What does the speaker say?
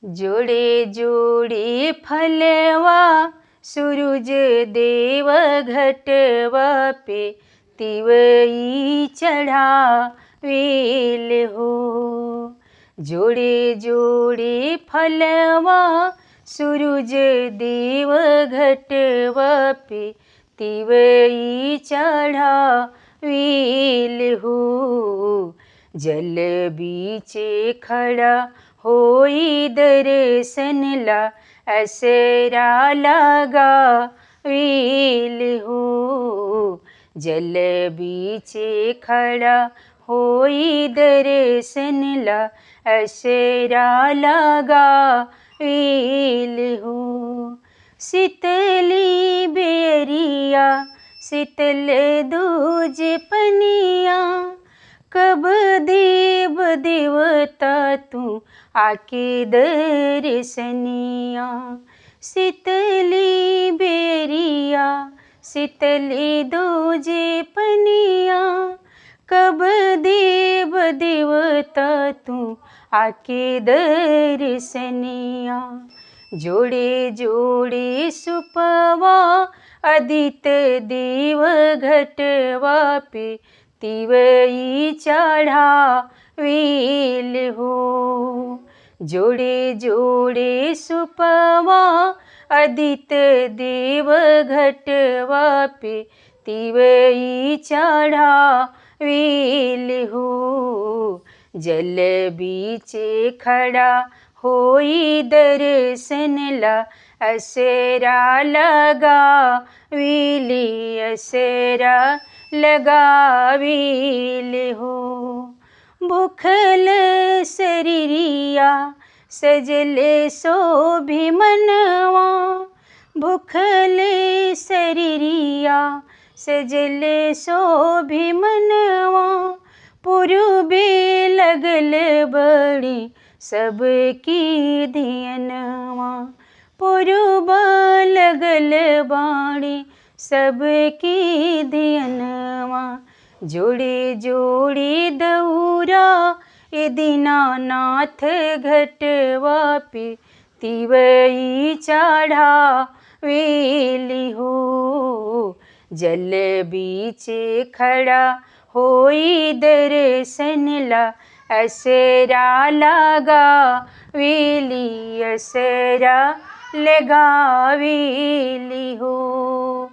जोड़े जोड़े फलवा सूरज देव घटवा पे तिवई चढ़ावेल हो। जोड़े जोड़े फलवा सूरज देव घटवा पे तिवई चढ़ावेल हो। जल बीचे खड़ा होई दर्शन ला असरा लगावेल हो। जल बीचे खड़ा होई दर्शन ला असरा लगावेल हो। शीतली बेरिया शीतल दूज पनिया कब देव देवता तू आके दर्शनिया। शीतली बेरिया शीतली दूजे पनिया कब देव देवता तू आके दर्शनिया। जोड़े जोड़े सुपवा आदित्य देव घटवा पे तिवई चढ़ावेल हो। जोड़े जोड़े सुपवा आदित्य देव घटवा पे तिवई चढ़ावेल हो। जल बीचे खड़ा होई दर्शन ला असरा लगावेली असरा लगावेल हो। भूखल शरीरिया सजल शोभि मनवा भूखल शरीरिया सजल शोभि मनवा। पूर्वे लगल बड़ी सबकी धियनवा पूर्व लगल बाड़ी सबकी धियनवा। जोड़े जोड़े दौरा ए दीनानाथ घटवा पे तिवई चढ़ावेल हो। जल बीचे खड़ा होई दर्शन ला असरा लगावेली असरा लगावेली हो।